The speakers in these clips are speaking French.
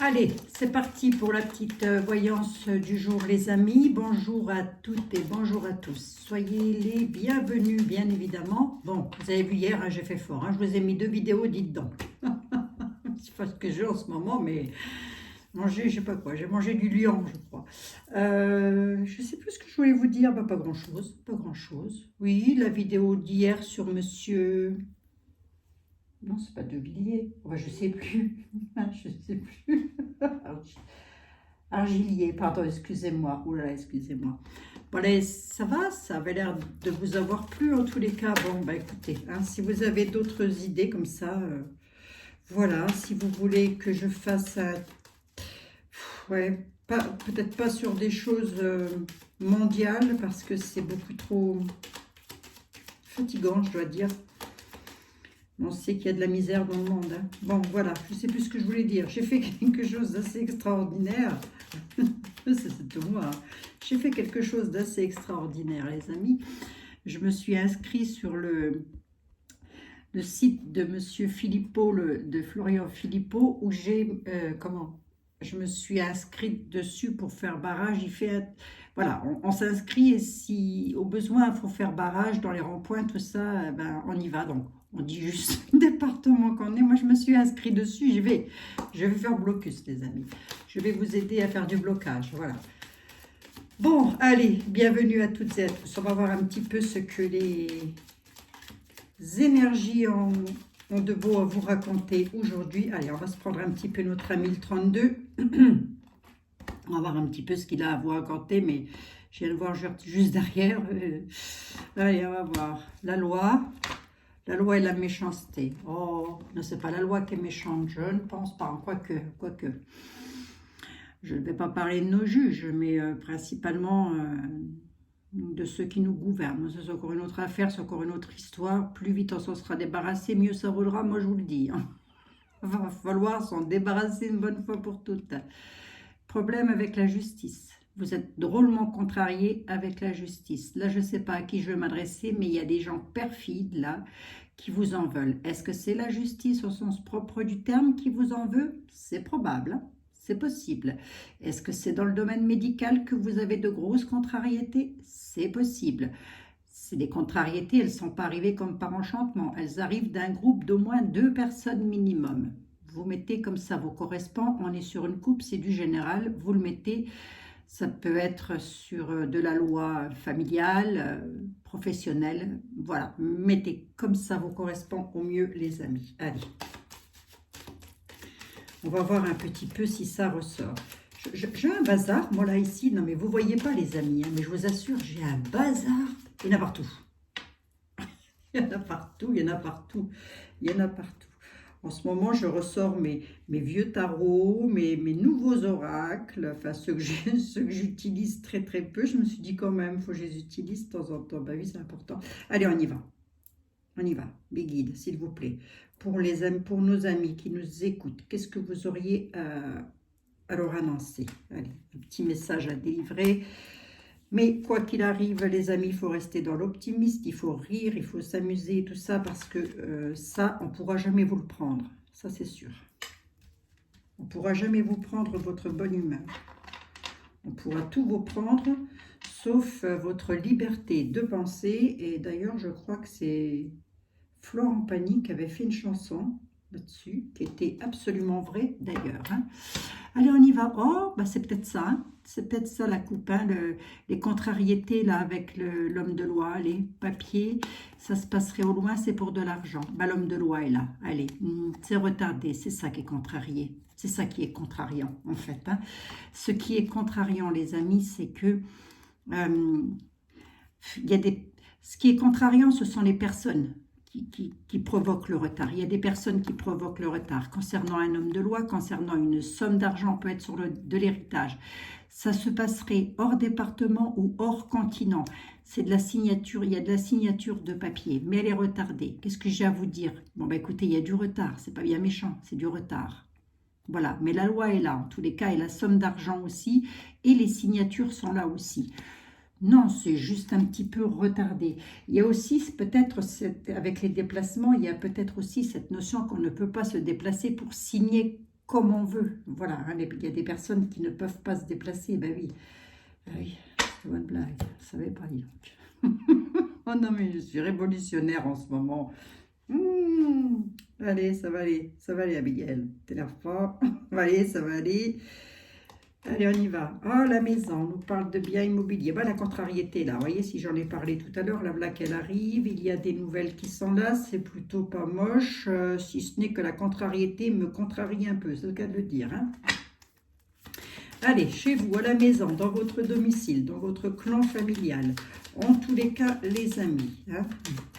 Allez, c'est parti pour la petite voyance du jour, les amis. Bonjour à toutes et bonjour à tous. Soyez les bienvenus, bien évidemment. Bon, vous avez vu hier, hein, j'ai fait fort. Hein, je vous ai mis 2 vidéos, dites donc. C'est pas ce que j'ai en ce moment, mais manger, je sais pas quoi. J'ai mangé du lion, je crois. Je sais plus ce que je voulais vous dire. Bah, pas grand-chose, pas grand-chose. Oui, la vidéo d'hier sur monsieur... Non, c'est pas De Villiers. Ouais, je sais plus. Je sais plus. Argilier, pardon, excusez-moi. Oh là là, excusez-moi. Bon, allez, ça va, ça avait l'air de vous avoir plu en tous les cas. Bon, bah écoutez, hein, si vous avez d'autres idées comme ça, voilà, si vous voulez que je fasse un... Ouais, peut-être pas sur des choses mondiales, parce que c'est beaucoup trop fatigant, je dois dire. On sait qu'il y a de la misère dans le monde. Hein. Bon, voilà, je ne sais plus ce que je voulais dire. J'ai fait quelque chose d'assez extraordinaire. C'est tout moi. Hein. J'ai fait quelque chose d'assez extraordinaire, les amis. Je me suis inscrite sur le site de Monsieur Philippot, de Florian Philippot, où j'ai... je me suis inscrite dessus pour faire barrage. Il fait... Voilà, on s'inscrit et si au besoin il faut faire barrage dans les ronds-points, tout ça, ben, on y va. Donc, on dit juste le département qu'on est. Moi, je me suis inscrit dessus. Je vais faire blocus, les amis. Je vais vous aider à faire du blocage. Voilà. Bon, allez, bienvenue à toutes et à tous. On va voir un petit peu ce que les énergies ont de beau à vous raconter aujourd'hui. Allez, on va se prendre un petit peu notre ami le 32. On va voir un petit peu ce qu'il a à vous raconter, mais je viens de voir juste derrière. Allez, on va voir. La loi et la méchanceté. Oh, non, c'est pas la loi qui est méchante, je ne pense pas. Quoique. Je ne vais pas parler de nos juges, mais principalement de ceux qui nous gouvernent. C'est encore une autre affaire, c'est encore une autre histoire. Plus vite on s'en sera débarrassé, mieux ça vaudra, moi je vous le dis. Hein. Il va falloir s'en débarrasser une bonne fois pour toutes. Problème avec la justice. Vous êtes drôlement contrarié avec la justice. Là, je ne sais pas à qui je vais m'adresser, mais il y a des gens perfides là qui vous en veulent. Est-ce que c'est la justice au sens propre du terme qui vous en veut? C'est probable, hein, c'est possible. Est-ce que c'est dans le domaine médical que vous avez de grosses contrariétés? C'est possible. C'est des contrariétés, elles ne sont pas arrivées comme par enchantement. Elles arrivent d'un groupe d'au moins 2 personnes minimum. Vous mettez comme ça vos correspondants, on est sur une coupe, c'est du général, vous le mettez, ça peut être sur de la loi familiale, professionnelle, voilà, mettez comme ça vos correspondants au mieux les amis. Allez, on va voir un petit peu si ça ressort. J'ai un bazar, moi là ici, non mais vous voyez pas les amis, hein, mais je vous assure, j'ai un bazar, il y en a partout. Il y en a partout, il y en a partout, il y en a partout. En ce moment, je ressors mes vieux tarots, mes nouveaux oracles, enfin ceux que j'utilise très très peu. Je me suis dit quand même, il faut que je les utilise de temps en temps. Bah oui, c'est important. Allez, on y va. On y va. Mes guides, s'il vous plaît. Pour nos amis qui nous écoutent, qu'est-ce que vous auriez à leur annoncer? Allez, un petit message à délivrer. Mais quoi qu'il arrive, les amis, il faut rester dans l'optimisme, il faut rire, il faut s'amuser, tout ça, parce que ça, on ne pourra jamais vous le prendre. Ça, c'est sûr. On ne pourra jamais vous prendre votre bonne humeur. On pourra tout vous prendre, sauf votre liberté de penser. Et d'ailleurs, je crois que c'est Florent Pagny qui avait fait une chanson là-dessus, qui était absolument vraie d'ailleurs. Hein. Allez, on y va. Oh, bah c'est peut-être ça. Hein. C'est peut-être ça la coupe. Hein, les contrariétés là avec l'homme de loi, les papiers, ça se passerait au loin, c'est pour de l'argent. Bah, l'homme de loi est là. Allez, c'est retardé. C'est ça qui est contrarié. C'est ça qui est contrariant en fait. Hein. Ce qui est contrariant, les amis, c'est que ce qui est contrariant, ce sont les personnes qui provoquent le retard. Il y a des personnes qui provoquent le retard. Concernant un homme de loi, concernant une somme d'argent, peut être sur de l'héritage. Ça se passerait hors département ou hors continent. C'est de la signature, il y a de la signature de papier, mais elle est retardée. Qu'est-ce que j'ai à vous dire? Bon, bah écoutez, il y a du retard, c'est pas bien méchant, c'est du retard. Voilà, mais la loi est là, en tous les cas, et la somme d'argent aussi, et les signatures sont là aussi. Non, c'est juste un petit peu retardé. Il y a aussi peut-être, avec les déplacements, il y a peut-être aussi cette notion qu'on ne peut pas se déplacer pour signer comme on veut. Voilà, hein, il y a des personnes qui ne peuvent pas se déplacer. Ben oui, oui, c'est une bonne blague. Je ne savais pas, dis donc. Oh non, mais je suis révolutionnaire en ce moment. Allez, ça va aller, Abigail. T'énerve pas. Allez, ça va aller. Allez, on y va. Oh, la maison, on nous parle de biens immobiliers. Bah, la contrariété, là, vous voyez, si j'en ai parlé tout à l'heure, la blague, elle arrive. Il y a des nouvelles qui sont là, c'est plutôt pas moche. Si ce n'est que la contrariété me contrarie un peu, c'est le cas de le dire. Hein. Allez, chez vous, à la maison, dans votre domicile, dans votre clan familial, en tous les cas, les amis. Hein.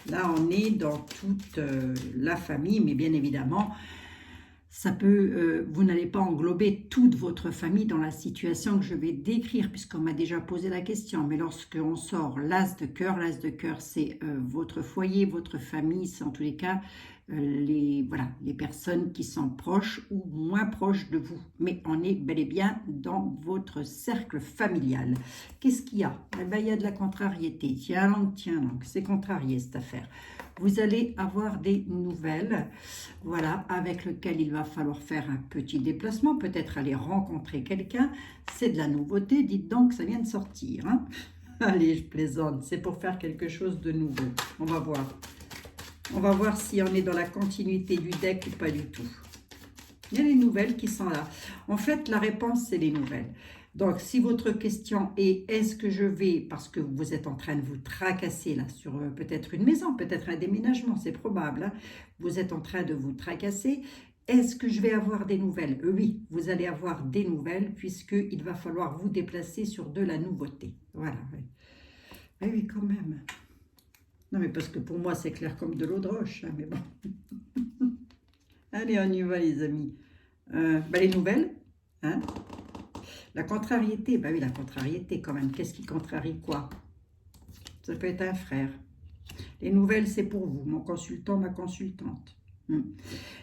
Là, on est dans toute la famille, mais bien évidemment, ça peut, vous n'allez pas englober toute votre famille dans la situation que je vais décrire, puisqu'on m'a déjà posé la question. Mais lorsqu'on sort l'as de cœur c'est votre foyer, votre famille, c'est en tous les cas voilà, les personnes qui sont proches ou moins proches de vous. Mais on est bel et bien dans votre cercle familial. Qu'est-ce qu'il y a? Eh ben, il y a de la contrariété. Tiens donc, c'est contrarié cette affaire. Vous allez avoir des nouvelles, voilà, avec lesquelles il va falloir faire un petit déplacement, peut-être aller rencontrer quelqu'un. C'est de la nouveauté, dites donc, ça vient de sortir. Hein. Allez, je plaisante, c'est pour faire quelque chose de nouveau. On va voir. On va voir si on est dans la continuité du deck ou pas du tout. Il y a les nouvelles qui sont là. En fait, la réponse, c'est les nouvelles. Donc, si votre question est « Est-ce que je vais ?» parce que vous êtes en train de vous tracasser là sur peut-être une maison, peut-être un déménagement, c'est probable. Hein, vous êtes en train de vous tracasser. Est-ce que je vais avoir des nouvelles? Oui, vous allez avoir des nouvelles puisqu'il va falloir vous déplacer sur de la nouveauté. Voilà. Oui, oui, quand même. Non, mais parce que pour moi, c'est clair comme de l'eau de roche. Hein, mais bon. Allez, on y va, les amis. Les nouvelles. Hein? La contrariété. Ben oui, la contrariété, quand même. Qu'est-ce qui contrarie quoi? Ça peut être un frère. Les nouvelles, c'est pour vous. Mon consultant, ma consultante.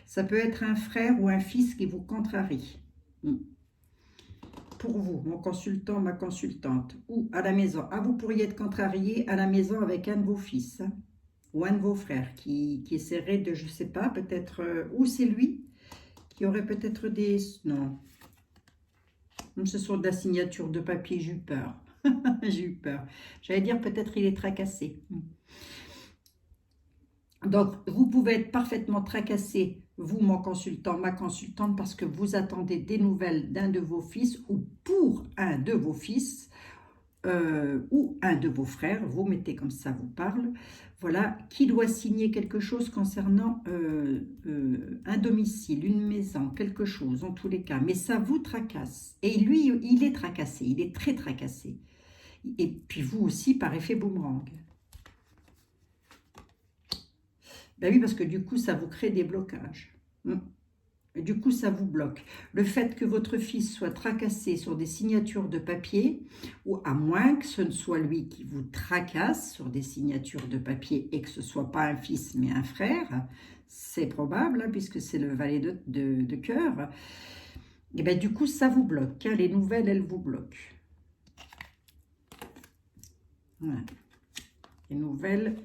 Ça peut être un frère ou un fils qui vous contrarie. Pour vous, mon consultant, ma consultante. Ou à la maison. Ah, vous pourriez être contrarié à la maison avec un de vos fils. Hein? Ou un de vos frères qui essaierait de, je ne sais pas, peut-être, ou c'est lui qui aurait peut-être des... Non, ce sont de la signature de papier, j'ai eu peur. J'ai eu peur. J'allais dire peut-être il est tracassé. Donc, vous pouvez être parfaitement tracassé, vous, mon consultant, ma consultante, parce que vous attendez des nouvelles d'un de vos fils ou pour un de vos fils, ou un de vos frères, vous mettez comme ça, vous parle, voilà, qui doit signer quelque chose concernant un domicile, une maison, quelque chose, en tous les cas. Mais ça vous tracasse. Et lui, il est tracassé, il est très tracassé. Et puis vous aussi, par effet boomerang. Ben oui, parce que du coup, ça vous crée des blocages. Et du coup, ça vous bloque. Le fait que votre fils soit tracassé sur des signatures de papier, ou à moins que ce ne soit lui qui vous tracasse sur des signatures de papier et que ce ne soit pas un fils mais un frère, c'est probable, hein, puisque c'est le valet de cœur, et bien du coup, ça vous bloque. Hein, les nouvelles, elles vous bloquent. Voilà. Les nouvelles...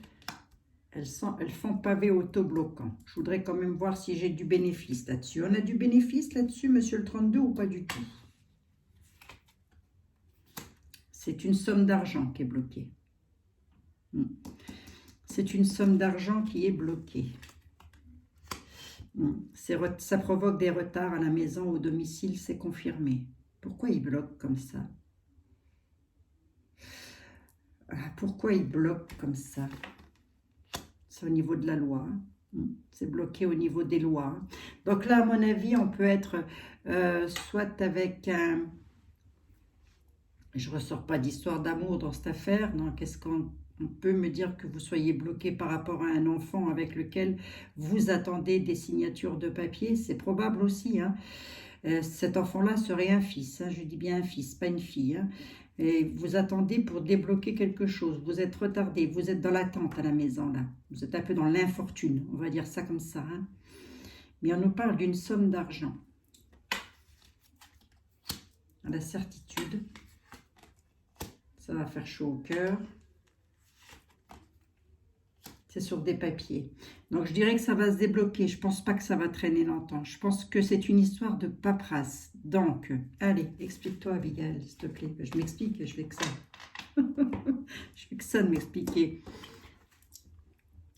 Elles font pavé autobloquant. Je voudrais quand même voir si j'ai du bénéfice là-dessus. On a du bénéfice là-dessus, monsieur le 32, ou pas du tout? C'est une somme d'argent qui est bloquée. C'est une somme d'argent qui est bloquée. Ça provoque des retards à la maison, au domicile, c'est confirmé. Pourquoi il bloque comme ça? Pourquoi il bloque comme ça? C'est au niveau de la loi. C'est bloqué au niveau des lois. Donc là, à mon avis, on peut être soit avec un... Je ne ressors pas d'histoire d'amour dans cette affaire. Non, qu'est-ce qu'on peut me dire que vous soyez bloqué par rapport à un enfant avec lequel vous attendez des signatures de papier? C'est probable aussi. Hein. Cet enfant-là serait un fils. Hein, je dis bien un fils, pas une fille. Hein. Et vous attendez pour débloquer quelque chose. Vous êtes retardé, vous êtes dans l'attente à la maison, là. Vous êtes un peu dans l'infortune, on va dire ça comme ça. Hein. Mais on nous parle d'une somme d'argent. À la certitude. Ça va faire chaud au cœur. C'est sur des papiers. Donc, je dirais que ça va se débloquer. Je pense pas que ça va traîner longtemps. Je pense que c'est une histoire de paperasse. Donc, allez, explique-toi, Abigail, s'il te plaît. Je m'explique, je fais que ça. Je fais que ça de m'expliquer.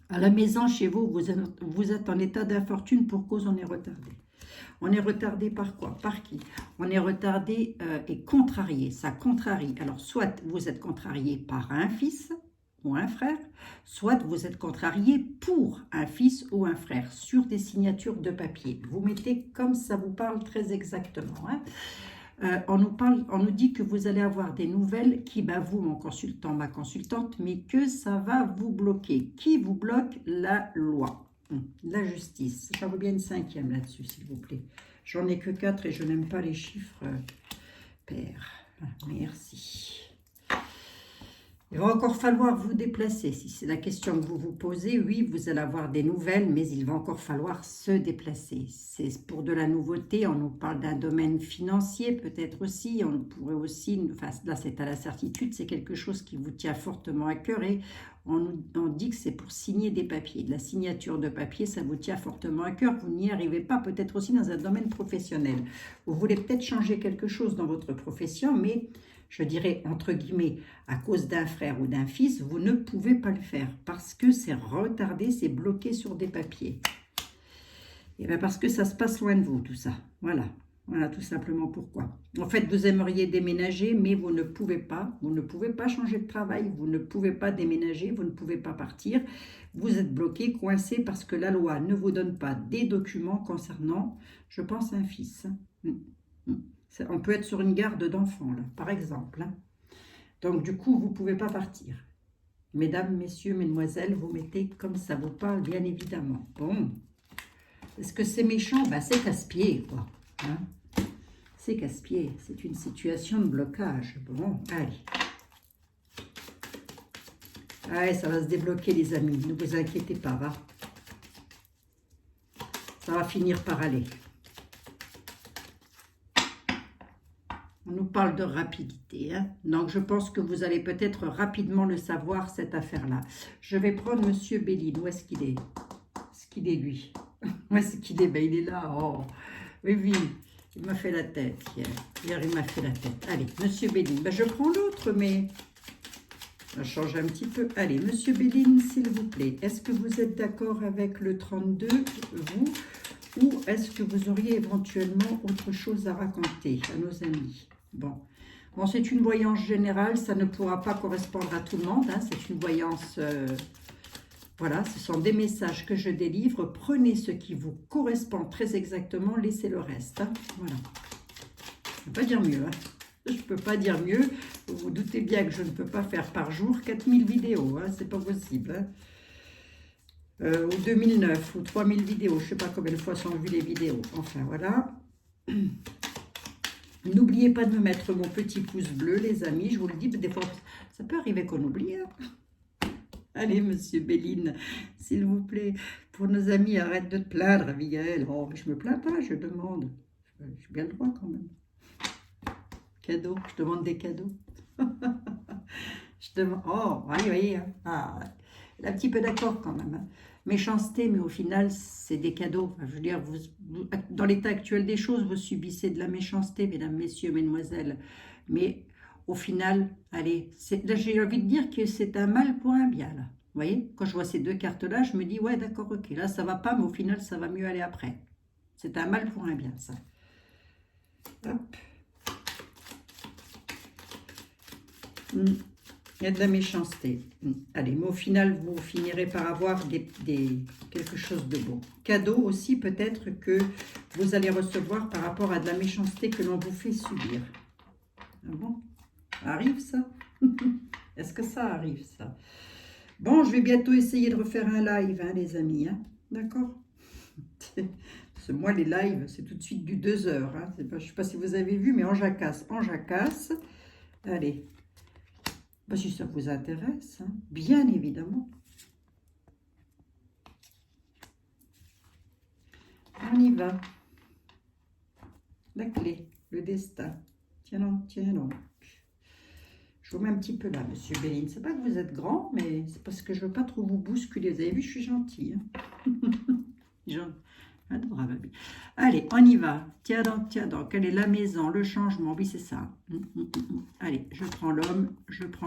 À la maison, chez vous, vous êtes en état d'infortune pour cause on est retardé. On est retardé par quoi? Par qui? On est retardé et contrarié. Ça contrarie. Alors, soit vous êtes contrarié par un fils ou un frère, soit vous êtes contrarié pour un fils ou un frère sur des signatures de papier. Vous mettez comme ça vous parle très exactement. Hein. On nous dit que vous allez avoir des nouvelles qui, vous, mon consultant, ma consultante, mais que ça va vous bloquer. Qui vous bloque? La loi. La justice. Ça vaut bien une 5e là-dessus, s'il vous plaît. J'en ai que 4 et je n'aime pas les chiffres pairs. Merci. Il va encore falloir vous déplacer. Si c'est la question que vous vous posez, oui, vous allez avoir des nouvelles, mais il va encore falloir se déplacer. C'est pour de la nouveauté. On nous parle d'un domaine financier, peut-être aussi. On pourrait aussi, enfin, là c'est à la certitude, c'est quelque chose qui vous tient fortement à cœur et on dit que c'est pour signer des papiers. De la signature de papier, ça vous tient fortement à cœur. Vous n'y arrivez pas, peut-être aussi dans un domaine professionnel. Vous voulez peut-être changer quelque chose dans votre profession, mais je dirais, entre guillemets, à cause d'un frère ou d'un fils, vous ne pouvez pas le faire parce que c'est retardé, c'est bloqué sur des papiers. Et bien parce que ça se passe loin de vous, tout ça. Voilà. Voilà tout simplement pourquoi. En fait, vous aimeriez déménager, mais vous ne pouvez pas. Vous ne pouvez pas changer de travail, vous ne pouvez pas déménager, vous ne pouvez pas partir. Vous êtes bloqué, coincé parce que la loi ne vous donne pas des documents concernant, je pense, un fils. On peut être sur une garde d'enfants, là, par exemple. Hein. Donc, du coup, vous ne pouvez pas partir. Mesdames, messieurs, mesdemoiselles, vous mettez comme ça vous parle, bien évidemment. Bon. Est-ce que c'est méchant? C'est casse-pied, quoi. Hein? C'est casse-pied. C'est une situation de blocage. Bon, allez. Allez, ça va se débloquer, les amis. Ne vous inquiétez pas, va. Ça va finir par aller. On nous parle de rapidité. Hein? Donc, je pense que vous allez peut-être rapidement le savoir, cette affaire-là. Je vais prendre Monsieur Béline. Où est-ce qu'il est? Est-ce qu'il est, lui? Où est-ce qu'il est? Il est là. Oh. Oui, oui. Il m'a fait la tête hier. Hier, il m'a fait la tête. Allez, Monsieur Béline. Je prends l'autre, mais... Ça change un petit peu. Allez, Monsieur Béline, s'il vous plaît. Est-ce que vous êtes d'accord avec le 32, vous? Ou est-ce que vous auriez éventuellement autre chose à raconter à nos amis? Bon, c'est une voyance générale, ça ne pourra pas correspondre à tout le monde. Hein, c'est une voyance, voilà, ce sont des messages que je délivre. Prenez ce qui vous correspond très exactement, laissez le reste. Hein, voilà. Je ne peux pas dire mieux. Hein. Je ne peux pas dire mieux. Vous vous doutez bien que je ne peux pas faire par jour 4000 vidéos. Hein, c'est pas possible. Hein. Ou 2009 ou 3000 vidéos. Je ne sais pas combien de fois sont vues les vidéos. Enfin, voilà. N'oubliez pas de me mettre mon petit pouce bleu, les amis. Je vous le dis, des fois, ça peut arriver qu'on oublie. Hein. Allez, Monsieur Béline, s'il vous plaît. Pour nos amis, arrête de te plaindre, Abigail. Oh, mais je me plains pas, je demande. J'ai bien le droit quand même. Cadeau, je demande des cadeaux. Je demande... Oh, oui. Hein. Ah, un petit peu d'accord quand même. Hein. Méchanceté, mais au final, c'est des cadeaux. Enfin, je veux dire, dans l'état actuel des choses, vous subissez de la méchanceté, mesdames, messieurs, mesdemoiselles. Mais au final, allez, là, j'ai envie de dire que c'est un mal pour un bien. Là. Vous voyez, quand je vois ces deux cartes-là, je me dis, ouais, d'accord, ok, là, ça va pas, mais au final, ça va mieux aller après. C'est un mal pour un bien, ça. Hop. Il y a de la méchanceté. Allez, mais au final, vous finirez par avoir quelque chose de beau. Cadeau aussi, peut-être, que vous allez recevoir par rapport à de la méchanceté que l'on vous fait subir. Ah bon? Arrive, ça? Est-ce que ça arrive, ça? Bon, je vais bientôt essayer de refaire un live, hein, les amis. Hein? D'accord? Parce que moi, les lives, c'est tout de suite du 2 heures. Hein? Je ne sais pas si vous avez vu, mais en jacasse. Allez. Si ça vous intéresse, hein, bien évidemment. On y va. La clé, le destin. Tiens donc, tiens donc. Je vous mets un petit peu là, Monsieur Béline. C'est pas que vous êtes grand, mais c'est parce que je veux pas trop vous bousculer. Vous avez vu, je suis gentille. Hein. Adorable. Allez, on y va. Tiens donc, quelle est la maison, le changement? Oui, c'est ça. Allez, je prends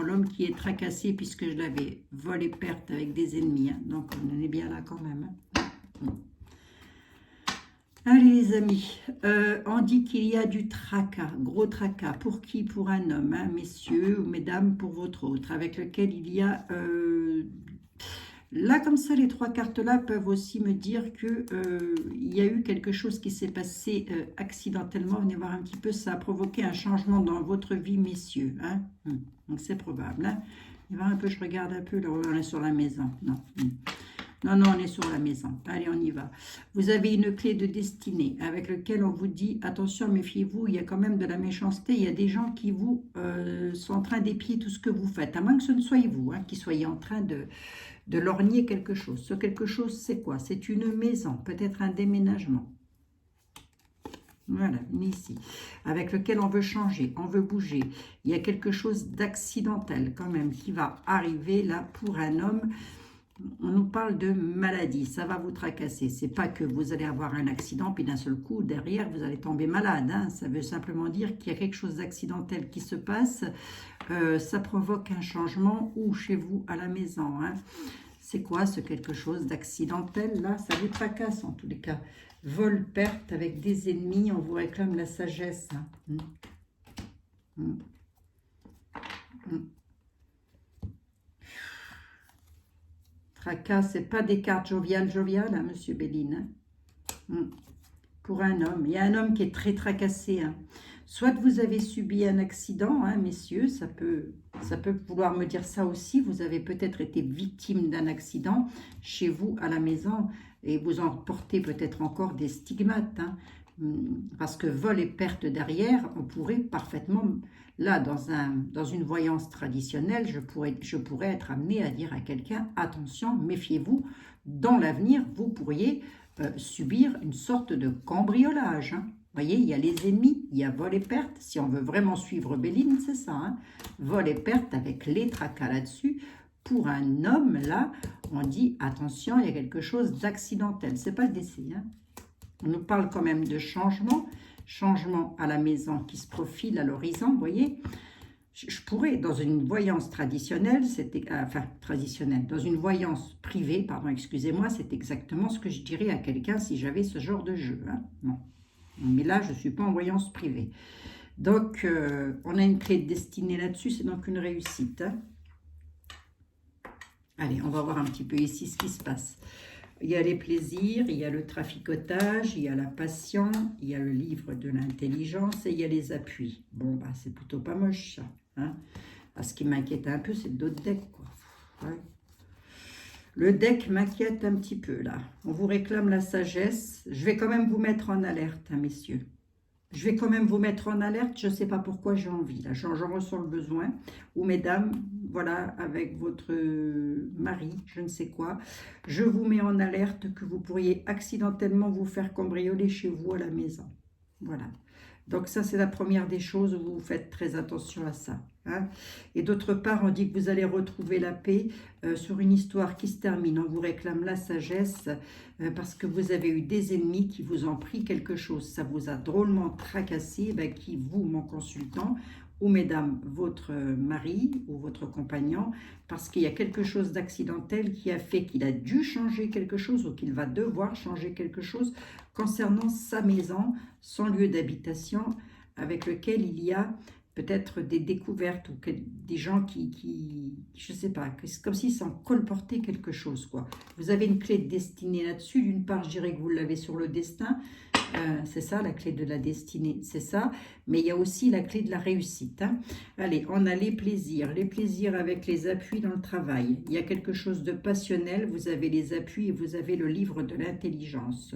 l'homme qui est tracassé puisque je l'avais volé perte avec des ennemis. Hein. Donc, on en est bien là quand même. Hein. Allez les amis, on dit qu'il y a du tracas, gros tracas. Pour qui? Pour un homme, hein, messieurs ou mesdames, pour votre autre, avec lequel il y a... là, comme ça, les trois cartes-là peuvent aussi me dire que il y a eu quelque chose qui s'est passé accidentellement. Venez voir un petit peu, ça a provoqué un changement dans votre vie, messieurs. Hein. Donc, c'est probable. Hein. Venez voir un peu, je regarde un peu, là, on est sur la maison. Non. Non, on est sur la maison. Allez, on y va. Vous avez une clé de destinée avec laquelle on vous dit, attention, méfiez-vous, il y a quand même de la méchanceté. Il y a des gens qui vous sont en train d'épier tout ce que vous faites. À moins que ce ne soyez vous, hein, qui soyez en train de lorgner quelque chose. Ce quelque chose, c'est quoi? C'est une maison, peut-être un déménagement. Voilà, ici, avec lequel on veut changer, on veut bouger. Il y a quelque chose d'accidentel quand même qui va arriver là pour un homme. On nous parle de maladie, ça va vous tracasser. C'est pas que vous allez avoir un accident, puis d'un seul coup, derrière, vous allez tomber malade. Hein. Ça veut simplement dire qu'il y a quelque chose d'accidentel qui se passe. Ça provoque un changement ou chez vous à la maison. Hein. C'est quoi ce quelque chose d'accidentel? Là, ça vous tracasse en tous les cas. Vol, perte avec des ennemis, on vous réclame la sagesse. Hein. Tracas, c'est pas des cartes joviales, hein, Monsieur Béline. Hein. Pour un homme. Il y a un homme qui est très tracassé. Hein. Soit vous avez subi un accident, hein, messieurs, ça peut vouloir me dire ça aussi. Vous avez peut-être été victime d'un accident chez vous à la maison et vous en portez peut-être encore des stigmates. Hein. Parce que vol et perte derrière, on pourrait parfaitement... Là, dans une voyance traditionnelle, je pourrais être amené à dire à quelqu'un, attention, méfiez-vous, dans l'avenir, vous pourriez subir une sorte de cambriolage. Hein. Vous voyez, il y a les ennemis, il y a vol et perte. Si on veut vraiment suivre Béline, c'est ça. Hein. Vol et perte avec les tracas là-dessus. Pour un homme, là, on dit, attention, il y a quelque chose d'accidentel. Ce n'est pas le décès. Hein. On nous parle quand même de changement. Changement à la maison qui se profile à l'horizon, vous voyez. Je pourrais, dans une voyance traditionnelle, dans une voyance privée, pardon, excusez-moi, c'est exactement ce que je dirais à quelqu'un si j'avais ce genre de jeu. Hein. Non. Mais là, je ne suis pas en voyance privée. Donc, on a une clé de destinée là-dessus, c'est donc une réussite. Hein. Allez, on va voir un petit peu ici ce qui se passe. Il y a les plaisirs, il y a le traficotage, il y a la passion, il y a le livre de l'intelligence et il y a les appuis. Bon, bah, c'est plutôt pas moche, ça. Hein. Ce qui m'inquiète un peu, c'est d'autres decks, quoi. Ouais. Le deck m'inquiète un petit peu, là. On vous réclame la sagesse. Je vais quand même vous mettre en alerte, hein, messieurs. Je vais quand même vous mettre en alerte. Je ne sais pas pourquoi j'ai envie. Là, j'en ressens le besoin. Ou mesdames, voilà, avec votre mari, je ne sais quoi. Je vous mets en alerte que vous pourriez accidentellement vous faire cambrioler chez vous à la maison. Voilà. Donc ça, c'est la première des choses où vous faites très attention à ça. Hein. Et d'autre part, on dit que vous allez retrouver la paix sur une histoire qui se termine. On vous réclame la sagesse parce que vous avez eu des ennemis qui vous ont pris quelque chose. Ça vous a drôlement tracassé, ben, qui vous, mon consultant, ou mesdames, votre mari ou votre compagnon, parce qu'il y a quelque chose d'accidentel qui a fait qu'il a dû changer quelque chose ou qu'il va devoir changer quelque chose concernant sa maison, son lieu d'habitation, avec lequel il y a peut-être des découvertes ou des gens qui je ne sais pas, c'est comme s'ils s'en colportaient quelque chose, quoi. Vous avez une clé de destinée là-dessus. D'une part, je dirais que vous l'avez sur le destin. C'est ça, la clé de la destinée, c'est ça. Mais il y a aussi la clé de la réussite. Hein. Allez, on a les plaisirs avec les appuis dans le travail. Il y a quelque chose de passionnel, vous avez les appuis et vous avez le livre de l'intelligence.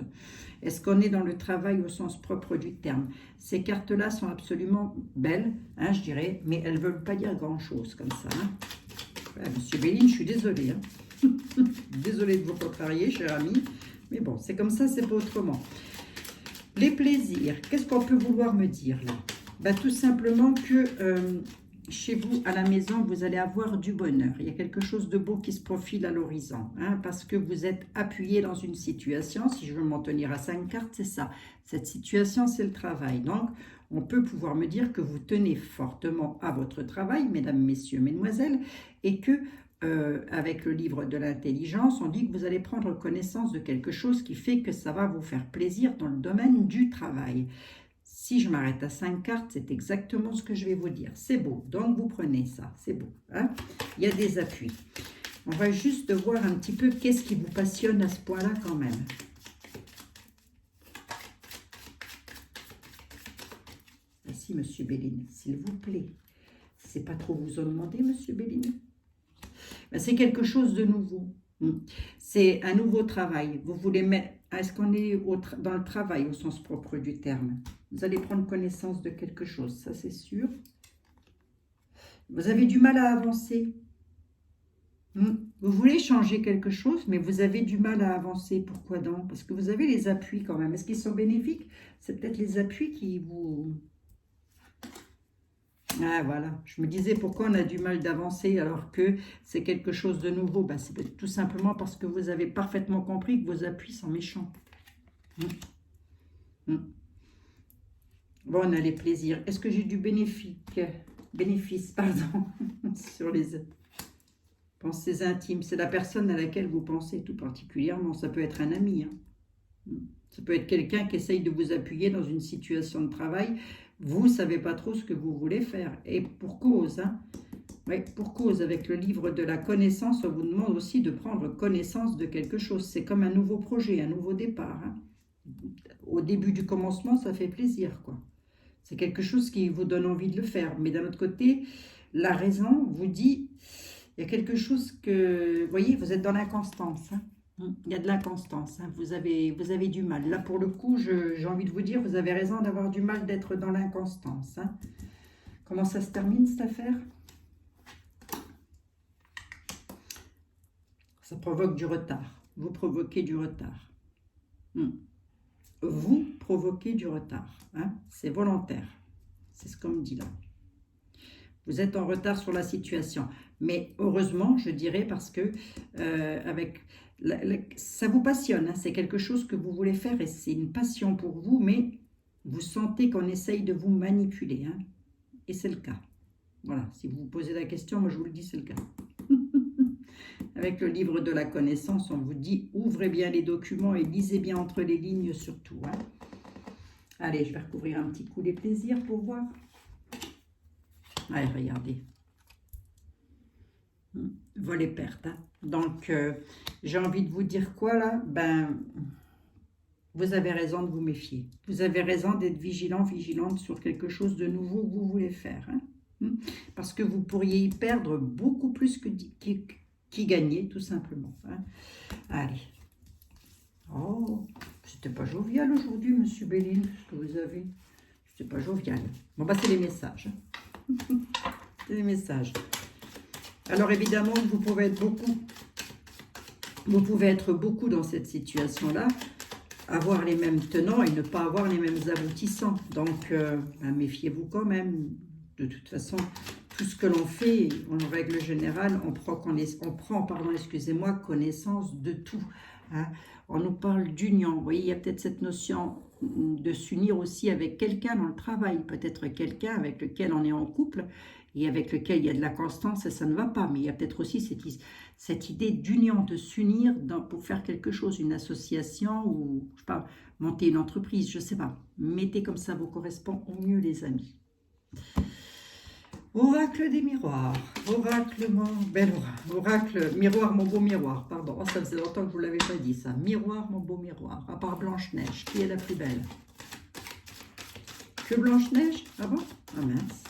Est-ce qu'on est dans le travail au sens propre du terme? Ces cartes-là sont absolument belles, hein, je dirais, mais elles ne veulent pas dire grand-chose comme ça. Hein. Ouais, Monsieur Béline, je suis désolée. Hein. Désolée de vous contrarier, cher ami. Mais bon, c'est comme ça, c'est pas autrement. Les plaisirs, qu'est-ce qu'on peut vouloir me dire là? Ben, tout simplement que chez vous, à la maison, vous allez avoir du bonheur. Il y a quelque chose de beau qui se profile à l'horizon, hein, parce que vous êtes appuyé dans une situation. Si je veux m'en tenir à 5 cartes, c'est ça. Cette situation, c'est le travail. Donc, on peut pouvoir me dire que vous tenez fortement à votre travail, mesdames, messieurs, mesdemoiselles, et que, avec le livre de l'intelligence, on dit que vous allez prendre connaissance de quelque chose qui fait que ça va vous faire plaisir dans le domaine du travail. Si je m'arrête à 5 cartes, c'est exactement ce que je vais vous dire. C'est beau, donc vous prenez ça, c'est beau. Hein? Il y a des appuis. On va juste voir un petit peu qu'est-ce qui vous passionne à ce point-là quand même. Merci, Monsieur Béline, s'il vous plaît. C'est pas trop vous en demander, Monsieur Béline. Ben, c'est quelque chose de nouveau. C'est un nouveau travail. Vous voulez mettre... Est-ce qu'on est dans le travail au sens propre du terme? Vous allez prendre connaissance de quelque chose, ça c'est sûr. Vous avez du mal à avancer. Vous voulez changer quelque chose, mais vous avez du mal à avancer. Pourquoi donc? Parce que vous avez les appuis quand même. Est-ce qu'ils sont bénéfiques? C'est peut-être les appuis qui vous... Ah voilà, je me disais pourquoi on a du mal d'avancer alors que c'est quelque chose de nouveau. Ben, c'est tout simplement parce que vous avez parfaitement compris que vos appuis sont méchants. Bon, on a les plaisirs. Est-ce que j'ai du bénéfice, pardon, sur les pensées intimes? C'est la personne à laquelle vous pensez tout particulièrement. Ça peut être un ami. Hein. Ça peut être quelqu'un qui essaye de vous appuyer dans une situation de travail. Vous ne savez pas trop ce que vous voulez faire. Et pour cause, hein. Oui, pour cause, avec le livre de la connaissance, on vous demande aussi de prendre connaissance de quelque chose. C'est comme un nouveau projet, un nouveau départ. Hein. Au début du commencement, ça fait plaisir, quoi. C'est quelque chose qui vous donne envie de le faire. Mais d'un autre côté, la raison vous dit, il y a quelque chose que, vous voyez, vous êtes dans l'inconstance. Hein. Il y a de l'inconstance, hein. Vous avez du mal. Là, pour le coup, j'ai envie de vous dire, vous avez raison d'avoir du mal d'être dans l'inconstance. Hein. Comment ça se termine, cette affaire? Ça provoque du retard. Vous provoquez du retard. Vous provoquez du retard. Hein. C'est volontaire. C'est ce qu'on me dit là. Vous êtes en retard sur la situation. Mais heureusement, je dirais, parce que ça vous passionne. Hein, c'est quelque chose que vous voulez faire et c'est une passion pour vous, mais vous sentez qu'on essaye de vous manipuler. Hein, et c'est le cas. Voilà, si vous vous posez la question, moi je vous le dis, c'est le cas. Avec le livre de la connaissance, on vous dit, ouvrez bien les documents et lisez bien entre les lignes surtout. Hein. Allez, je vais recouvrir un petit coup les plaisirs pour voir. Allez, regardez. Vol et perte. Hein. Donc, j'ai envie de vous dire quoi là? Ben, vous avez raison de vous méfier. Vous avez raison d'être vigilant, vigilante sur quelque chose de nouveau que vous voulez faire. Hein. Parce que vous pourriez y perdre beaucoup plus qui gagner, tout simplement. Hein. Allez. Oh, c'était pas jovial aujourd'hui, Monsieur Béline, ce que vous avez. C'était pas jovial. Bon, bah, c'est les messages. C'est les messages. Alors évidemment, vous pouvez être beaucoup dans cette situation-là, avoir les mêmes tenants et ne pas avoir les mêmes aboutissants. Donc, méfiez-vous quand même. De toute façon, tout ce que l'on fait, en règle générale, on prend connaissance de tout. Hein. On nous parle d'union. Vous voyez, il y a peut-être cette notion de s'unir aussi avec quelqu'un dans le travail. Peut-être quelqu'un avec lequel on est en couple et avec lequel il y a de la constance et ça ne va pas. Mais il y a peut-être aussi cette idée d'union, de s'unir pour faire quelque chose, une association ou, je sais pas, monter une entreprise, je ne sais pas. Mettez comme ça vous correspond au mieux, les amis. Oracle des miroirs, oracle miroir, mon beau miroir, pardon, oh, ça faisait longtemps que vous ne l'avez pas dit ça, miroir, mon beau miroir, à part Blanche-Neige, qui est la plus belle? Que Blanche-Neige? Ah bon? Ah mince,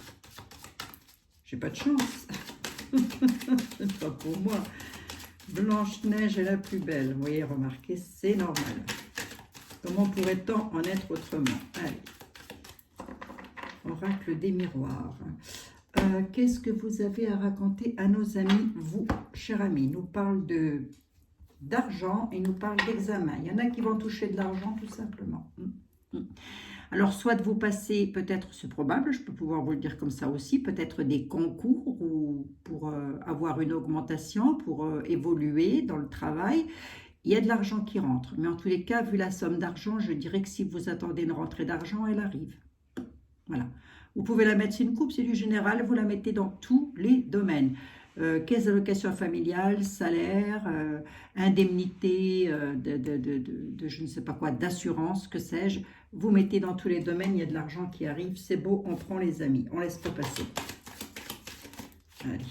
j'ai pas de chance, c'est pas pour moi, Blanche-Neige est la plus belle, vous voyez, remarquez, c'est normal, comment pourrait-on en être autrement? Allez, oracle des miroirs. Qu'est-ce que vous avez à raconter à nos amis? Vous, cher ami, nous parle d'argent et nous parle d'examen. Il y en a qui vont toucher de l'argent tout simplement. Alors, soit de vous passer, peut-être, c'est probable, je peux pouvoir vous le dire comme ça aussi, peut-être des concours ou pour avoir une augmentation, pour évoluer dans le travail. Il y a de l'argent qui rentre, mais en tous les cas, vu la somme d'argent, je dirais que si vous attendez une rentrée d'argent, elle arrive. Voilà. Vous pouvez la mettre, c'est une coupe, c'est du général, vous la mettez dans tous les domaines. Caisse d'allocation familiale, salaire, indemnité de je ne sais pas quoi, d'assurance, que sais-je. Vous mettez dans tous les domaines, il y a de l'argent qui arrive, c'est beau, on prend les amis, on laisse pas passer. Allez.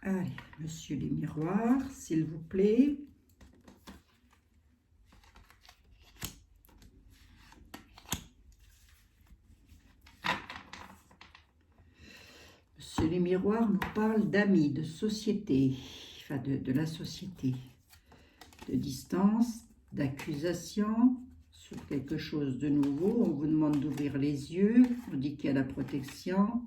Allez, monsieur les miroirs, s'il vous plaît. Monsieur les miroirs nous parle d'amis, de société, enfin de la société, de distance, d'accusation sur quelque chose de nouveau. On vous demande d'ouvrir les yeux, on dit qu'il y a la protection.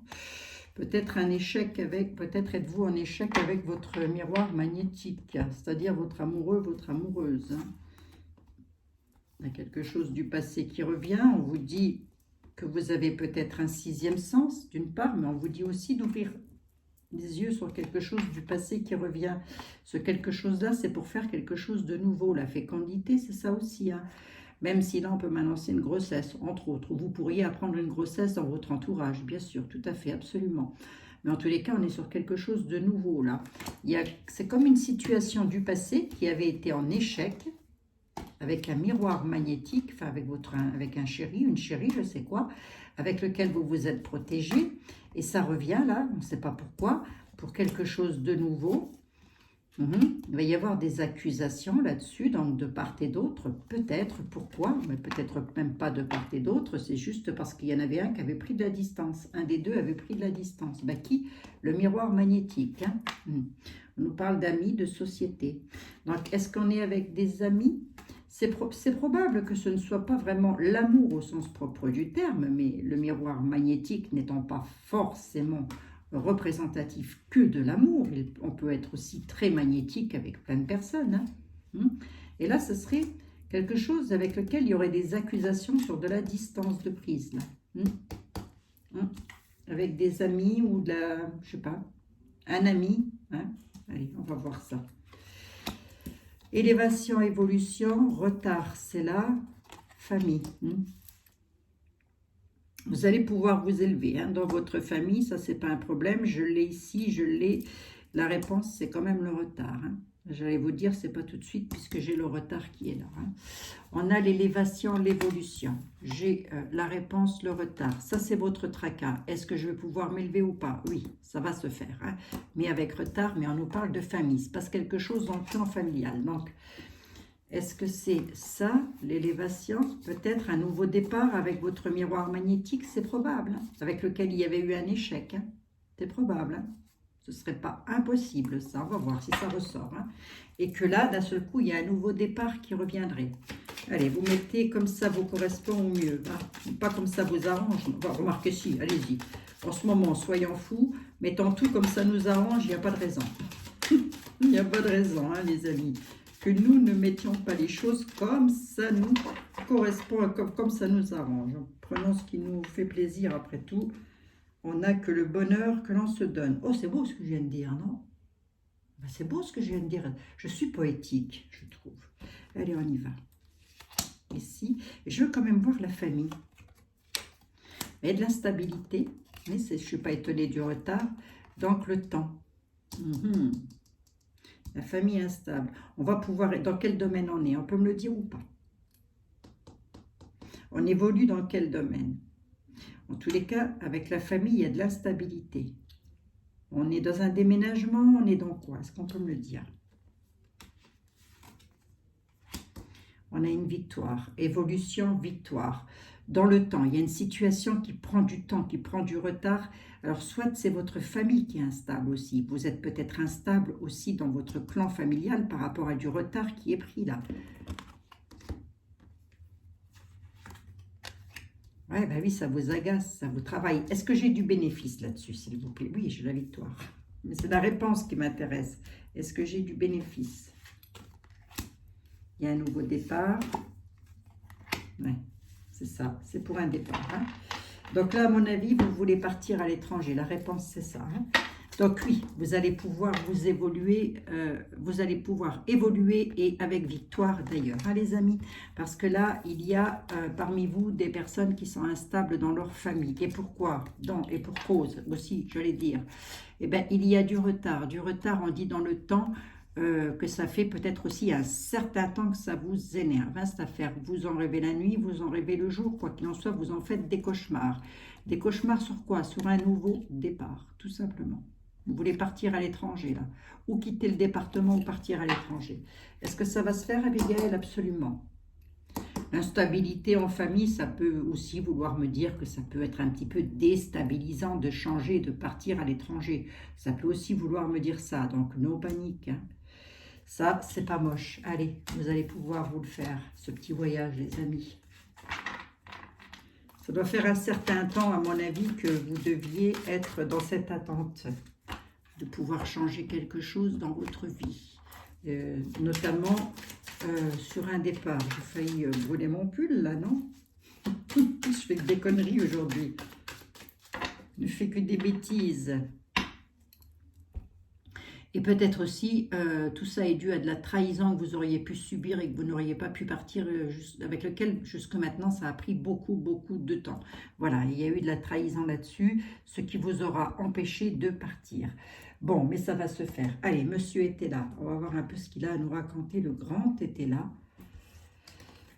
Peut-être un échec avec, peut-être êtes-vous en échec avec votre miroir magnétique, c'est-à-dire votre amoureux, votre amoureuse. Il y a quelque chose du passé qui revient. On vous dit que vous avez peut-être un sixième sens, d'une part, mais on vous dit aussi d'ouvrir les yeux sur quelque chose du passé qui revient. Ce quelque chose-là, c'est pour faire quelque chose de nouveau. La fécondité, c'est ça aussi, hein. Même si là, on peut m'annoncer une grossesse, entre autres. Vous pourriez apprendre une grossesse dans votre entourage, bien sûr, tout à fait, absolument. Mais en tous les cas, on est sur quelque chose de nouveau, là. C'est comme une situation du passé qui avait été en échec, avec un miroir magnétique, enfin avec un chéri, une chérie, je sais quoi, avec lequel vous vous êtes protégé. Et ça revient, là, on ne sait pas pourquoi, pour quelque chose de nouveau. Il va y avoir des accusations là-dessus, donc de part et d'autre, peut-être, pourquoi, mais peut-être même pas de part et d'autre, c'est juste parce qu'il y en avait un qui avait pris de la distance, un des deux avait pris de la distance. Ben, qui? Le miroir magnétique. Hein. On nous parle d'amis, de société. Donc, est-ce qu'on est avec des amis? C'est probable que ce ne soit pas vraiment l'amour au sens propre du terme, mais le miroir magnétique n'étant pas forcément représentatif que de l'amour. On peut être aussi très magnétique avec plein de personnes. Hein. Et là, ce serait quelque chose avec lequel il y aurait des accusations sur de la distance de prise. Là. Avec des amis ou de la, je sais pas, un ami. Hein. Allez, on va voir ça. Élévation, évolution, retard, c'est la famille. Vous allez pouvoir vous élever dans votre famille, ça c'est pas un problème. Je l'ai ici, je l'ai. La réponse c'est quand même le retard. J'allais vous dire c'est pas tout de suite puisque j'ai le retard qui est là. On a l'élévation, l'évolution. J'ai la réponse, le retard. Ça c'est votre tracas. Est-ce que je vais pouvoir m'élever ou pas? Oui, ça va se faire. Mais avec retard, mais on nous parle de famille. Il se passe quelque chose dans le plan familial. Donc, est-ce que c'est ça, l'élévation? Peut-être un nouveau départ avec votre miroir magnétique, c'est probable, avec lequel il y avait eu un échec. C'est probable. Ce ne serait pas impossible, ça. On va voir si ça ressort. Et que là, d'un seul coup, il y a un nouveau départ qui reviendrait. Allez, vous mettez comme ça vous correspond au mieux. Pas comme ça vous arrange. On va remarquer si, allez-y. En ce moment, soyons fous, mettons tout comme ça nous arrange, il n'y a pas de raison. Il n'y a pas de raison, les amis. Que nous ne mettions pas les choses comme ça nous correspond, comme ça nous arrange. Prenons ce qui nous fait plaisir après tout. On n'a que le bonheur que l'on se donne. Oh, c'est beau ce que je viens de dire, non? Ben, c'est beau ce que je viens de dire. Je suis poétique, je trouve. Allez, on y va. Ici, je veux quand même voir la famille. Il y a de l'instabilité, mais je ne suis pas étonnée du retard. Donc, le temps. La famille instable. On va pouvoir... Dans quel domaine on est? On peut me le dire ou pas? On évolue dans quel domaine? En tous les cas, avec la famille, il y a de l'instabilité. On est dans un déménagement, on est dans quoi? Est-ce qu'on peut me le dire? On a une victoire. Évolution, victoire. Dans le temps, il y a une situation qui prend du temps, qui prend du retard. Alors, soit c'est votre famille qui est instable aussi. Vous êtes peut-être instable aussi dans votre clan familial par rapport à du retard qui est pris là. Ouais, ben oui, ça vous agace, ça vous travaille. Est-ce que j'ai du bénéfice là-dessus, s'il vous plaît? Oui, j'ai la victoire. Mais c'est la réponse qui m'intéresse. Est-ce que j'ai du bénéfice? Il y a un nouveau départ. Ouais, c'est ça. C'est pour un départ. Hein. Donc là, à mon avis, vous voulez partir à l'étranger. La réponse, c'est ça. Hein. Donc oui, vous allez pouvoir évoluer et avec victoire d'ailleurs, hein, les amis. Parce que là, il y a parmi vous des personnes qui sont instables dans leur famille. Et pourquoi? Et pour cause aussi, j'allais dire. Eh bien, il y a du retard. Du retard, on dit dans le temps, que ça fait peut-être aussi un certain temps que ça vous énerve, hein, cette affaire. Vous en rêvez la nuit, vous en rêvez le jour, quoi qu'il en soit, vous en faites des cauchemars. Des cauchemars sur quoi? Sur un nouveau départ, tout simplement. Vous voulez partir à l'étranger, là. Ou quitter le département ou partir à l'étranger. Est-ce que ça va se faire, Abigail? Absolument. L'instabilité en famille, ça peut aussi vouloir me dire que ça peut être un petit peu déstabilisant de changer, de partir à l'étranger. Ça peut aussi vouloir me dire ça, donc no panique. Hein. Ça, c'est pas moche. Allez, vous allez pouvoir vous le faire, ce petit voyage, les amis. Ça doit faire un certain temps, à mon avis, que vous deviez être dans cette attente de pouvoir changer quelque chose dans votre vie. Notamment sur un départ. J'ai failli brûler mon pull, là, non? Je fais que des conneries aujourd'hui. Je ne fais que des bêtises. Et peut-être aussi, tout ça est dû à de la trahison que vous auriez pu subir et que vous n'auriez pas pu partir, avec lequel jusque maintenant ça a pris beaucoup, beaucoup de temps. Voilà, il y a eu de la trahison là-dessus, ce qui vous aura empêché de partir. Bon, mais ça va se faire. Allez, monsieur était là. On va voir un peu ce qu'il a à nous raconter. Le grand était là.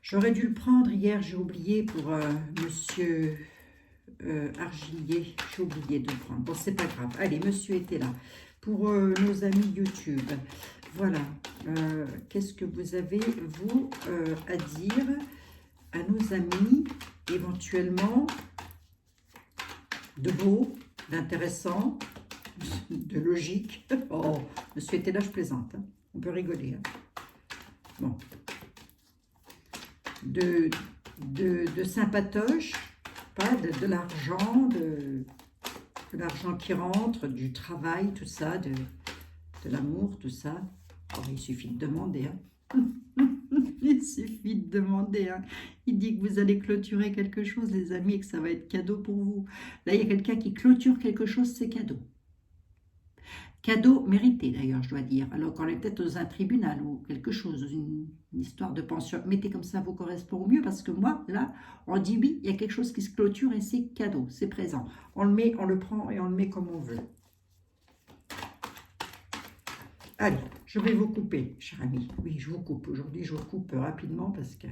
J'aurais dû le prendre hier, j'ai oublié pour monsieur Argilier. J'ai oublié de le prendre. Bon, c'est pas grave. Allez, monsieur était là. Pour nos amis YouTube. Voilà. Qu'est-ce que vous avez, vous, à dire à nos amis, éventuellement, de beau, d'intéressant, de logique. Oh, monsieur était là, je plaisante. Hein. On peut rigoler. Hein. Bon. De sympatoche, pas de l'argent, de l'argent qui rentre, du travail, tout ça, de l'amour, tout ça. Oh, il suffit de demander. Hein. Il suffit de demander. Hein. Il dit que vous allez clôturer quelque chose, les amis, et que ça va être cadeau pour vous. Là, il y a quelqu'un qui clôture quelque chose, c'est cadeau. Cadeau mérité, d'ailleurs, je dois dire. Alors qu'on est peut-être dans un tribunal ou quelque chose, une histoire de pension. Mettez comme ça vous correspond au mieux, parce que moi, là, on dit oui, il y a quelque chose qui se clôture et c'est cadeau, c'est présent. On le met, on le prend et on le met comme on veut. Allez, je vais vous couper, cher ami. Oui, je vous coupe. Aujourd'hui, je vous coupe rapidement parce que...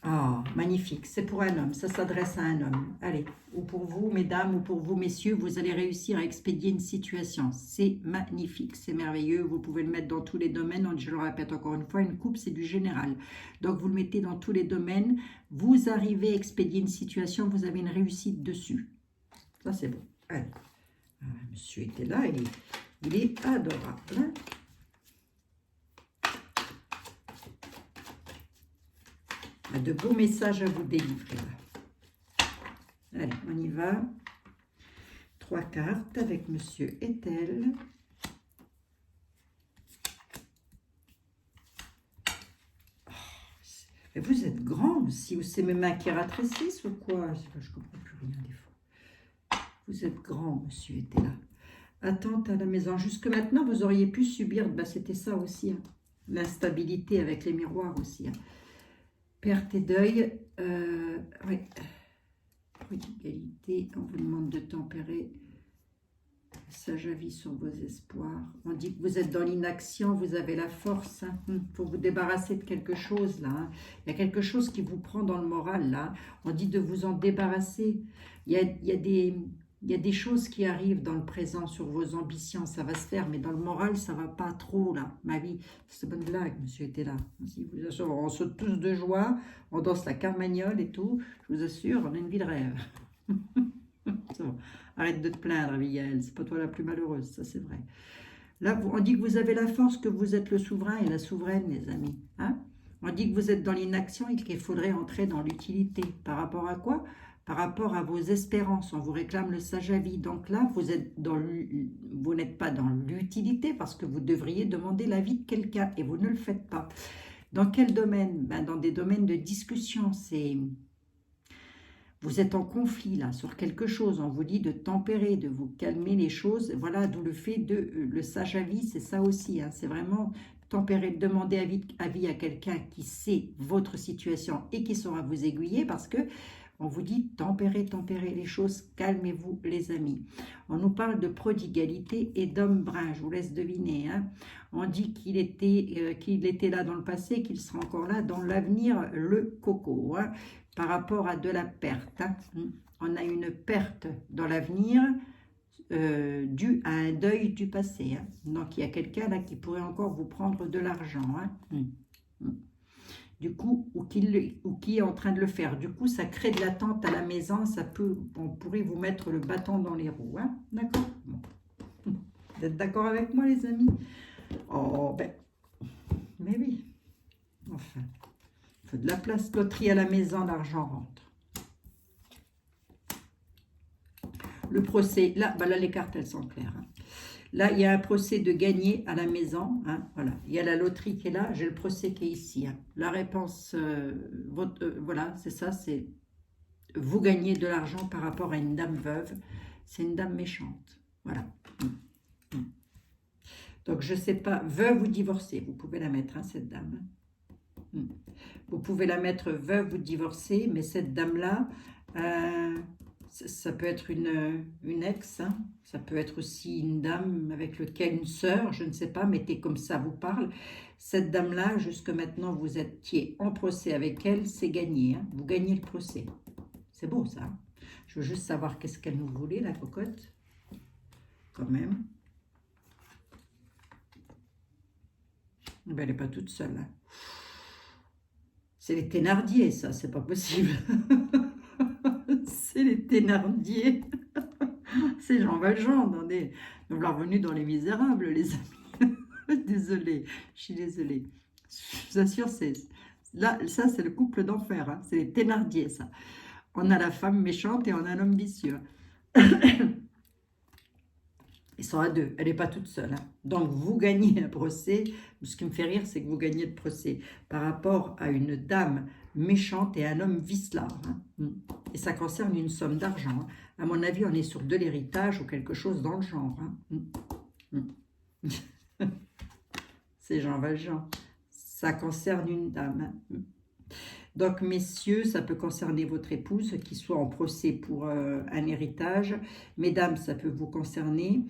Ah, magnifique. C'est pour un homme. Ça s'adresse à un homme. Allez, ou pour vous, mesdames, ou pour vous, messieurs, vous allez réussir à expédier une situation. C'est magnifique, c'est merveilleux. Vous pouvez le mettre dans tous les domaines. Je le répète encore une fois, une coupe, c'est du général. Donc, vous le mettez dans tous les domaines. Vous arrivez à expédier une situation. Vous avez une réussite dessus. Ça, c'est bon. Allez. Monsieur était là. Il est adorable. Hein? De beaux messages à vous délivrer. Allez, on y va. 3 cartes avec monsieur Ethel. Oh, vous êtes grand aussi, ou c'est mes mains qui ratrécissent ou quoi? Je ne comprends plus rien des fois. Vous êtes grand, monsieur Ethel. Attente à la maison. Jusque maintenant, vous auriez pu subir, bah, c'était ça aussi, hein, l'instabilité avec les miroirs aussi. Hein. Perte et deuil, oui, prodigalité, on vous demande de tempérer, sage avis sur vos espoirs. On dit que vous êtes dans l'inaction, vous avez la force, hein. Faut vous débarrasser de quelque chose là. Hein. Il y a quelque chose qui vous prend dans le moral là. On dit de vous en débarrasser. Il y a des choses qui arrivent dans le présent sur vos ambitions, ça va se faire, mais dans le moral, ça va pas trop, là. Ma vie, c'est une bonne blague, monsieur était là. Si vous assure, on saute tous de joie, on danse la carmagnole et tout. Je vous assure, on a une vie de rêve. Bon. Arrête de te plaindre, Abigail, c'est pas toi la plus malheureuse, ça c'est vrai. Là, on dit que vous avez la force, que vous êtes le souverain et la souveraine, les amis. Hein? On dit que vous êtes dans l'inaction et qu'il faudrait entrer dans l'utilité. Par rapport à quoi? par rapport à vos espérances. On vous réclame le sage avis. Donc là, vous n'êtes pas dans l'utilité parce que vous devriez demander l'avis de quelqu'un et vous ne le faites pas. Dans quel domaine? Ben, dans des domaines de discussion. Vous êtes en conflit là sur quelque chose. On vous dit de tempérer, de vous calmer les choses. Voilà, d'où le fait de le sage avis, c'est ça aussi. Hein, c'est vraiment tempérer, demander avis à quelqu'un qui sait votre situation et qui saura vous aiguiller parce que on vous dit tempérer les choses, calmez-vous les amis. On nous parle de prodigalité et d'homme brun, je vous laisse deviner. Hein. On dit qu'il était là dans le passé, qu'il sera encore là dans l'avenir, le coco. Hein, par rapport à de la perte. Hein. On a une perte dans l'avenir due à un deuil du passé. Hein. Donc, il y a quelqu'un là qui pourrait encore vous prendre de l'argent. Hein. Du coup, ou qui est en train de le faire. Du coup, ça crée de l'attente à la maison. On pourrait vous mettre le bâton dans les roues. Hein. D'accord bon. Vous êtes d'accord avec moi, les amis? Oh, ben, mais oui. Enfin, il faut de la place. Loterie à la maison, l'argent rentre. Le procès, là, ben là, les cartes, elles sont claires. Hein. Là, il y a un procès de gagner à la maison. Hein, voilà. Il y a la loterie qui est là. J'ai le procès qui est ici. Hein. La réponse, voilà, c'est ça. C'est vous gagnez de l'argent par rapport à une dame veuve. C'est une dame méchante. Voilà. Donc, je ne sais pas, veuve ou divorcée. Vous pouvez la mettre, hein, cette dame. Vous pouvez la mettre veuve ou divorcée. Mais cette dame-là... ça peut être une ex, hein. Ça peut être aussi une dame avec laquelle une sœur, je ne sais pas, mettez comme ça vous parle. Cette dame-là, jusque maintenant, vous étiez en procès avec elle, c'est gagné. Hein. Vous gagnez le procès. C'est beau ça. Hein. Je veux juste savoir qu'est-ce qu'elle nous voulait, la cocotte. Quand même. Ben, elle n'est pas toute seule. Hein. C'est les Thénardier, ça, c'est pas possible. C'est les Thénardier. C'est Jean Valjean dans la revenue dans Les Misérables, les amis. Désolée, je suis désolée. Je vous assure, là, ça c'est le couple d'enfer. Hein. C'est les Thénardier, ça. On a la femme méchante et on a l'homme vicieux. Ils sont à deux, elle n'est pas toute seule. Hein. Donc, vous gagnez un procès. Ce qui me fait rire, c'est que vous gagnez le procès par rapport à une dame méchante et un homme vicelard. Hein. Et ça concerne une somme d'argent. Hein. À mon avis, on est sur de l'héritage ou quelque chose dans le genre. Hein. C'est Jean Valjean. Ça concerne une dame. Hein. Donc, messieurs, ça peut concerner votre épouse qui soit en procès pour un héritage. Mesdames, ça peut vous concerner.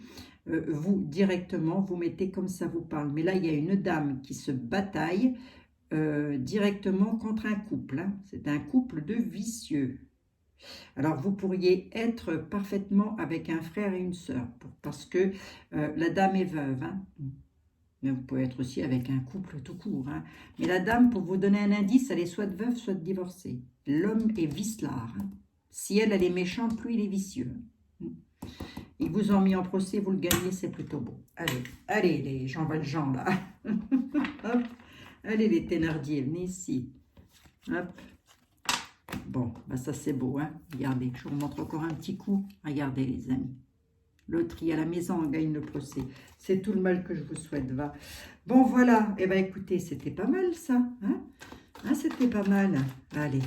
Vous, directement, vous mettez comme ça vous parle. Mais là, il y a une dame qui se bataille directement contre un couple. Hein. C'est un couple de vicieux. Alors, vous pourriez être parfaitement avec un frère et une sœur parce que la dame est veuve. Hein. Mais vous pouvez être aussi avec un couple tout court. Hein. Mais la dame, pour vous donner un indice, elle est soit veuve, soit divorcée. L'homme est vicelard. Hein. Si elle est méchante, lui, il est vicieux. Ils vous ont mis en procès, vous le gagnez, c'est plutôt beau. Allez, les Jean Valjean, là. Hop. Allez, les Thénardier, venez ici. Hop. Bon, bah ça, c'est beau. Hein. Regardez, je vous montre encore un petit coup. Regardez, les amis. Loterie à la maison, on gagne le procès. C'est tout le mal que je vous souhaite, va. Bon, voilà. Eh bien, écoutez, c'était pas mal, ça. Hein, c'était pas mal. Allez.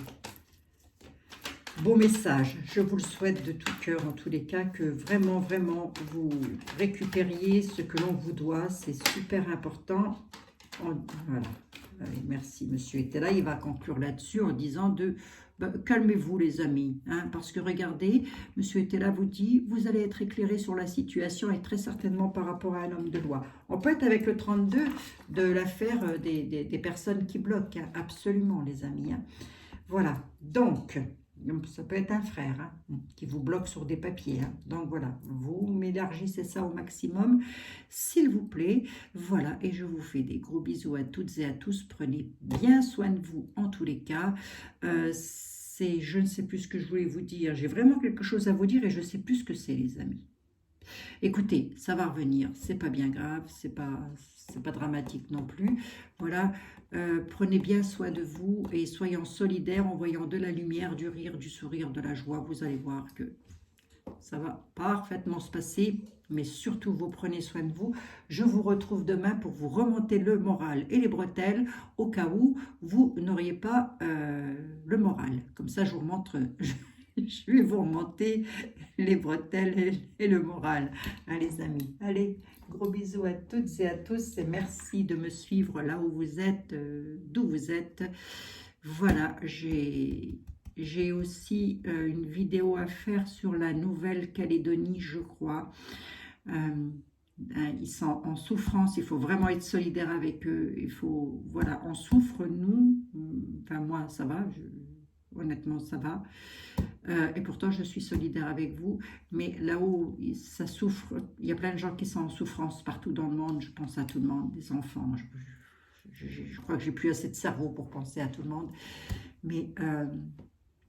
Beau message. Je vous le souhaite de tout cœur, en tous les cas, que vraiment, vraiment, vous récupériez ce que l'on vous doit. C'est super important. Voilà. Allez, merci, monsieur était là. Il va conclure là-dessus en disant calmez-vous les amis, hein, parce que regardez, monsieur était là vous dit, vous allez être éclairé sur la situation et très certainement par rapport à un homme de loi. On peut être avec le 32 de l'affaire des personnes qui bloquent, hein, absolument les amis. Hein. Voilà, donc, ça peut être un frère hein, qui vous bloque sur des papiers. Hein. Donc voilà, vous m'élargissez ça au maximum, s'il vous plaît. Voilà, et je vous fais des gros bisous à toutes et à tous. Prenez bien soin de vous en tous les cas. Je ne sais plus ce que je voulais vous dire. J'ai vraiment quelque chose à vous dire et je ne sais plus ce que c'est, les amis. Écoutez, ça va revenir, c'est pas bien grave, c'est pas dramatique non plus. Voilà, prenez bien soin de vous et soyons solidaires en voyant de la lumière, du rire, du sourire, de la joie. Vous allez voir que ça va parfaitement se passer, mais surtout vous prenez soin de vous. Je vous retrouve demain pour vous remonter le moral et les bretelles au cas où vous n'auriez pas le moral. Comme ça, je vous remonte, je vais vous remonter les bretelles et le moral, hein, les amis. Allez, gros bisous à toutes et à tous et merci de me suivre là où vous êtes, d'où vous êtes. Voilà, j'ai aussi une vidéo à faire sur la Nouvelle-Calédonie, je crois. Ils sont en souffrance, il faut vraiment être solidaire avec eux. Il faut, voilà, on souffre, nous. Enfin, moi, ça va, honnêtement, ça va. Et pourtant, je suis solidaire avec vous. Mais là où ça souffre, il y a plein de gens qui sont en souffrance partout dans le monde. Je pense à tout le monde, des enfants. Je crois que j'ai plus assez de cerveau pour penser à tout le monde. Mais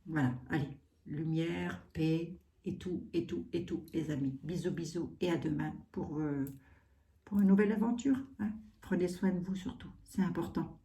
voilà, allez, lumière, paix, et tout, et tout, et tout, les amis. Bisous, bisous, et à demain pour une nouvelle aventure. Hein. Prenez soin de vous surtout, c'est important.